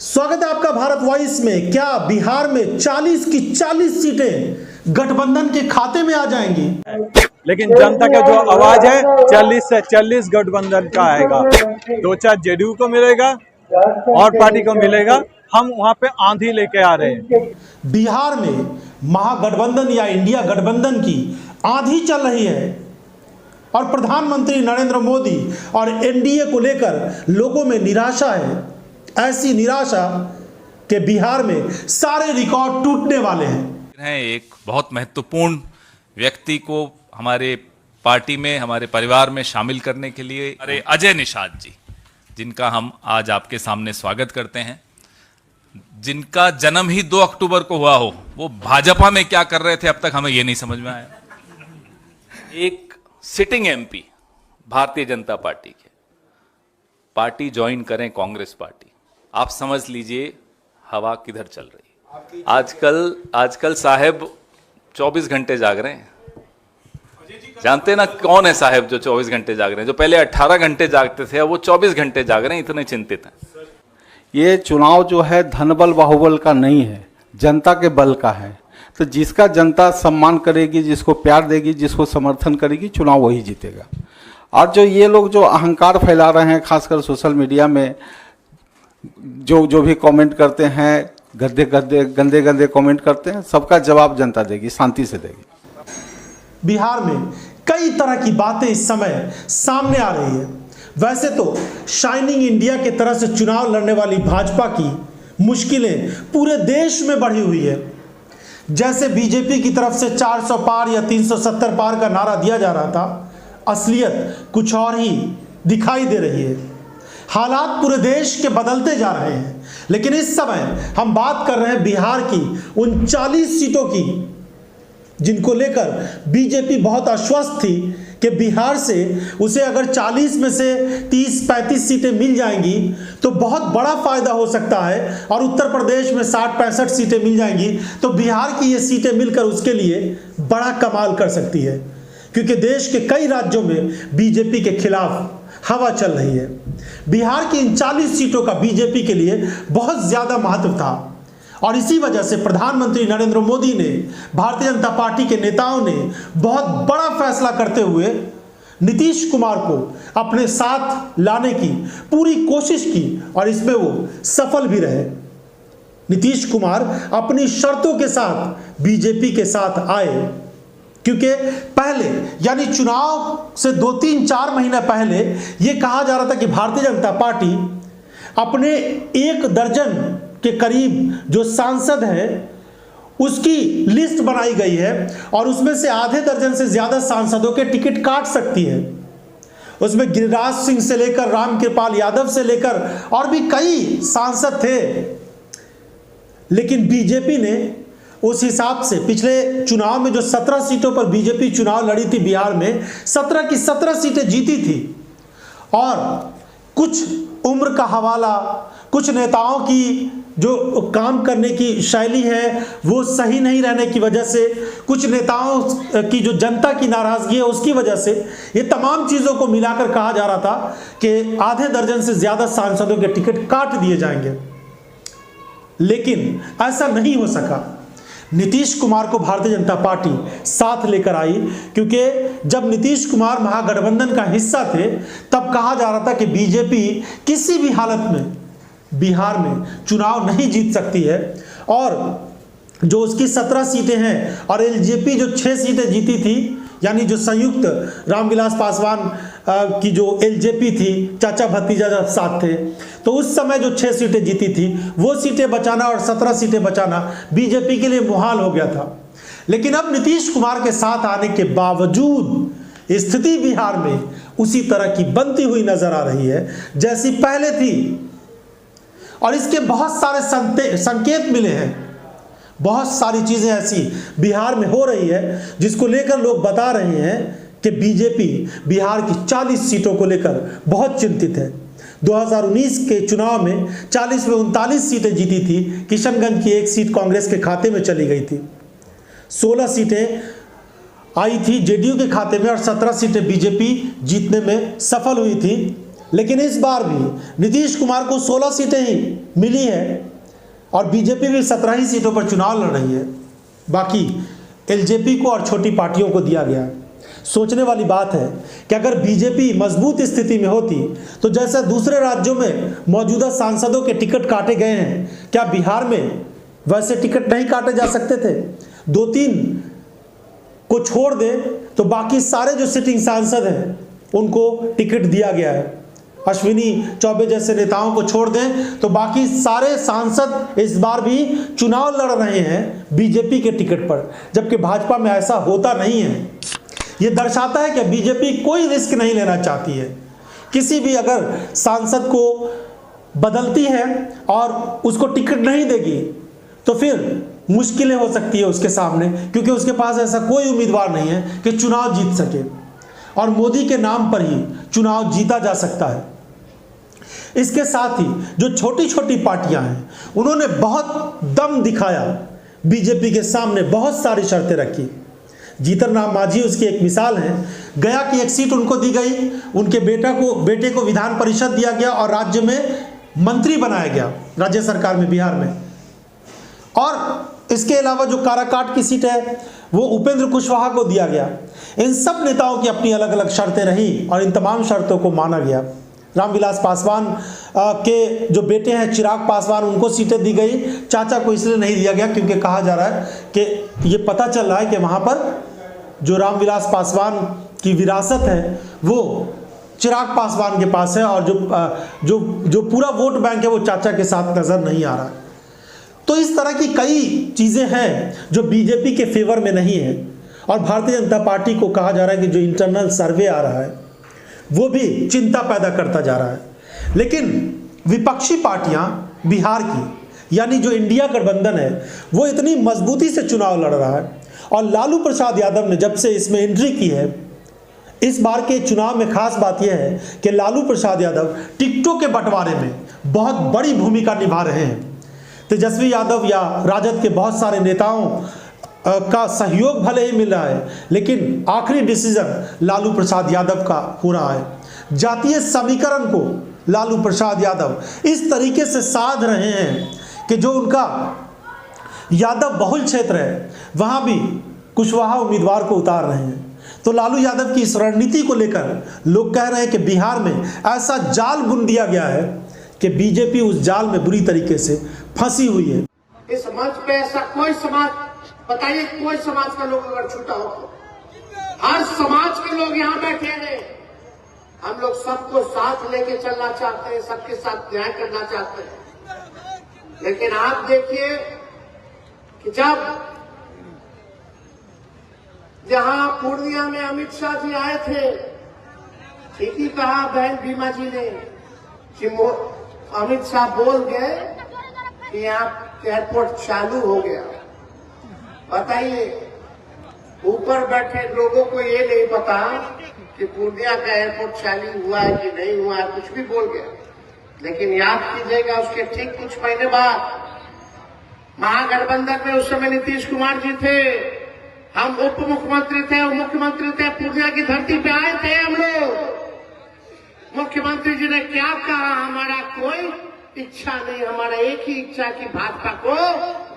स्वागत है आपका भारत वॉइस में। क्या बिहार में 40 की 40 सीटें गठबंधन के खाते में आ जाएंगी? लेकिन जनता का जो आवाज है 40 से 40 गठबंधन का आएगा। 2-4 जेडीयू को मिलेगा और पार्टी को मिलेगा। हम वहां पे आंधी लेके आ रहे हैं। बिहार में महागठबंधन या इंडिया गठबंधन की आंधी चल रही है और प्रधानमंत्री नरेंद्र मोदी और एनडीए को लेकर लोगों में निराशा है। ऐसी निराशा कि बिहार में सारे रिकॉर्ड टूटने वाले हैं। एक बहुत महत्वपूर्ण व्यक्ति को हमारे पार्टी में, हमारे परिवार में शामिल करने के लिए अरे अजय निषाद जी, जिनका हम आज आपके सामने स्वागत करते हैं, जिनका जन्म ही 2 अक्टूबर को हुआ हो, वो भाजपा में क्या कर रहे थे अब तक हमें ये नहीं समझ में आया। एक sitting MP Bharatiya Janata party के पार्टी ज्वाइन करें कांग्रेस पार्टी, आप समझ लीजिए हवा किधर चल रही है। आजकल साहब 24 घंटे जाग रहे हैं। जानते ना कौन है साहब जो 24 घंटे जाग रहे हैं? जो पहले 18 घंटे जागते थे, अब वो 24 घंटे जाग रहे हैं, इतने चिंतित हैं। ये चुनाव जो है धनबल बाहुबल का नहीं है, जनता के बल का है। तो जिसका जनता सम्मान करेगी, जिसको प्यार देगी, जिसको समर्थन करेगी, चुनाव वही जीतेगा। और जो ये लोग जो अहंकार फैला रहे हैं, खासकर सोशल मीडिया में जो भी कमेंट करते हैं, गंदे कमेंट करते हैं, सबका जवाब जनता देगी, शांति से देगी। बिहार में कई तरह की बातें इस समय सामने आ रही है। वैसे तो शाइनिंग इंडिया के तरह से चुनाव लड़ने वाली भाजपा की मुश्किलें पूरे देश में बढ़ी हुई है। जैसे बीजेपी की तरफ से 400 पार या 370 पार का नारा दिया जा रहा था, असलियत कुछ और ही दिखाई दे रही है। हालात पूरे देश के बदलते जा रहे हैं, लेकिन इस समय हम बात कर रहे हैं बिहार की उन 40 सीटों की जिनको लेकर बीजेपी बहुत आश्वस्त थी कि बिहार से उसे अगर 40 में से 30-35 सीटें मिल जाएंगी तो बहुत बड़ा फायदा हो सकता है, और उत्तर प्रदेश में 60-65 सीटें मिल जाएंगी तो बिहार की ये सीटें मिलकर उसके लिए बड़ा कमाल कर सकती है, क्योंकि देश के कई राज्यों में बीजेपी के खिलाफ हवा चल रही है। बिहार की इन 40 सीटों का बीजेपी के लिए बहुत ज्यादा महत्व था, और इसी वजह से प्रधानमंत्री नरेंद्र मोदी ने, भारतीय जनता पार्टी के नेताओं ने बहुत बड़ा फैसला करते हुए नीतीश कुमार को अपने साथ लाने की पूरी कोशिश की, और इसमें वो सफल भी रहे। नीतीश कुमार अपनी शर्तों के साथ बीजेपी के साथ आए, क्योंकि पहले यानी चुनाव से 2-3-4 महीने पहले यह कहा जा रहा था कि भारतीय जनता पार्टी अपने 1 दर्जन के करीब जो सांसद हैं उसकी लिस्ट बनाई गई है, और उसमें से आधे दर्जन से ज्यादा सांसदों के टिकट काट सकती है। उसमें गिरिराज सिंह से लेकर रामकृपाल यादव से लेकर और भी कई सांसद थे, लेकिन बीजेपी ने उस हिसाब से पिछले चुनाव में जो 17 सीटों पर बीजेपी चुनाव लड़ी थी बिहार में, 17 की 17 सीटें जीती थी। और कुछ उम्र का हवाला, कुछ नेताओं की जो काम करने की शैली है वो सही नहीं रहने की वजह से, कुछ नेताओं की जो जनता की नाराजगी है उसकी वजह से, ये तमाम चीज़ों को मिलाकर कहा जा रहा था कि आधे दर्जन से ज़्यादा सांसदों के टिकट काट दिए जाएंगे, लेकिन ऐसा नहीं हो सका। नीतीश कुमार को भारतीय जनता पार्टी साथ लेकर आई, क्योंकि जब नीतीश कुमार महागठबंधन का हिस्सा थे तब कहा जा रहा था कि बीजेपी किसी भी हालत में बिहार में चुनाव नहीं जीत सकती है, और जो उसकी 17 सीटें हैं और एलजेपी जो 6 सीटें जीती थी, यानी जो संयुक्त रामविलास पासवान की जो एलजेपी थी, चाचा भतीजा जब साथ थे, तो उस समय जो 6 सीटें जीती थी वो सीटें बचाना और 17 सीटें बचाना बीजेपी के लिए मुहाल हो गया था। लेकिन अब नीतीश कुमार के साथ आने के बावजूद स्थिति बिहार में उसी तरह की बनती हुई नजर आ रही है जैसी पहले थी, और इसके बहुत सारे संकेत मिले हैं। बहुत सारी चीजें ऐसी बिहार में हो रही है जिसको लेकर लोग बता रहे हैं कि बीजेपी बिहार की 40 सीटों को लेकर बहुत चिंतित है। 2019 के चुनाव में 40 में 39 सीटें जीती थी, किशनगंज की 1 सीट कांग्रेस के खाते में चली गई थी, 16 सीटें आई थी जेडीयू के खाते में और 17 सीटें बीजेपी जीतने में सफल हुई थी। लेकिन इस बार भी नीतीश कुमार को 16 सीटें ही मिली है और बीजेपी भी 17 ही सीटों पर चुनाव लड़ रही है, बाकी एलजेपी को और छोटी पार्टियों को दिया गया। सोचने वाली बात है कि अगर बीजेपी मजबूत स्थिति में होती तो जैसे दूसरे राज्यों में मौजूदा सांसदों के टिकट काटे गए हैं, क्या बिहार में वैसे टिकट नहीं काटे जा सकते थे? 2-3 को छोड़ दे तो बाकी सारे जो सिटिंग सांसद हैं उनको टिकट दिया गया है। अश्विनी चौबे जैसे नेताओं को छोड़ दें तो बाकी सारे सांसद इस बार भी चुनाव लड़ रहे हैं बीजेपी के टिकट पर, जबकि भाजपा में ऐसा होता नहीं है। यह दर्शाता है कि बीजेपी कोई रिस्क नहीं लेना चाहती है। किसी भी अगर सांसद को बदलती है और उसको टिकट नहीं देगी तो फिर मुश्किलें हो सकती है उसके सामने, क्योंकि उसके पास ऐसा कोई उम्मीदवार नहीं है कि चुनाव जीत सके और मोदी के नाम पर ही चुनाव जीता जा सकता है। इसके साथ ही जो छोटी छोटी पार्टियां हैं उन्होंने बहुत दम दिखाया, बीजेपी के सामने बहुत सारी शर्तें रखी। जीतन राम मांझी उसकी एक मिसाल है। गया की एक सीट उनको दी गई, उनके बेटे को विधान परिषद दिया गया और राज्य में मंत्री बनाया गया, राज्य सरकार में बिहार में। और इसके अलावा जो काराकाट की सीट है वो उपेंद्र कुशवाहा को दिया गया। इन सब नेताओं की अपनी अलग अलग शर्तें रही और इन तमाम शर्तों को माना गया। रामविलास पासवान के जो बेटे हैं चिराग पासवान, उनको सीटें दी गई। चाचा को इसलिए नहीं दिया गया क्योंकि कहा जा रहा है कि ये पता चल रहा है कि वहाँ पर जो रामविलास पासवान की विरासत है वो चिराग पासवान के पास है और जो पूरा वोट बैंक है वो चाचा के साथ नज़र नहीं आ रहा है। तो इस तरह की कई चीज़ें हैं जो बीजेपी के फेवर में नहीं है और भारतीय जनता पार्टी को कहा जा रहा है कि जो इंटरनल सर्वे आ रहा है वो भी चिंता पैदा करता जा रहा है। लेकिन विपक्षी पार्टियां बिहार की यानी जो इंडिया गठबंधन है वो इतनी मजबूती से चुनाव लड़ रहा है और लालू प्रसाद यादव ने जब से इसमें एंट्री की है, इस बार के चुनाव में खास बात यह है कि लालू प्रसाद यादव टिकटों के बंटवारे में बहुत बड़ी भूमिका निभा रहे हैं। तेजस्वी यादव या राजद के बहुत सारे नेताओं का सहयोग भले ही मिल रहा है, लेकिन आखिरी डिसीजन लालू प्रसाद यादव का हो रहा है। जातीय समीकरण को लालू प्रसाद यादव इस तरीके से साध रहे हैं कि जो उनका यादव बहुल क्षेत्र है वहाँ भी कुशवाहा उम्मीदवार को उतार रहे हैं। तो लालू यादव की इस रणनीति को लेकर लोग कह रहे हैं कि बिहार में ऐसा जाल बुन दिया गया है कि बीजेपी उस जाल में बुरी तरीके से फंसी हुई है। इस मंच पे ऐसा कोई समाज, बताइए कोई समाज का लोग अगर छूटा हो तो हर समाज के लोग यहाँ बैठे हैं। हम लोग सबको साथ लेके चलना चाहते हैं, सबके साथ न्याय करना चाहते हैं। लेकिन आप देखिए कि जहां पूर्णिया में अमित शाह जी आए थे, ठीक ही कहा बहन बीमा जी ने कि अमित शाह बोल गए कि यहाँ एयरपोर्ट चालू हो गया। बताइए ऊपर बैठे लोगों को ये नहीं पता कि पूर्णिया का एयरपोर्ट चालू हुआ है कि नहीं हुआ है, कुछ भी बोल गया। लेकिन याद कीजिएगा उसके ठीक कुछ महीने बाद महागठबंधन में उस समय नीतीश कुमार जी थे, हम उप मुख्यमंत्री थे और मुख्यमंत्री थे, पूर्णिया की धरती पे आए थे हम लोग। मुख्यमंत्री जी ने क्या कहा, हमारा कोई इच्छा नहीं, हमारा एक ही इच्छा कि भाजपा को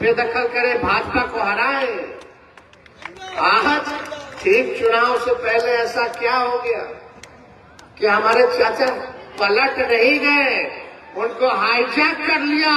बेदखल करे, भाजपा को हराए। आज ठीक चुनाव से पहले ऐसा क्या हो गया कि हमारे चाचा पलट नहीं गए, उनको हाईजैक कर लिया।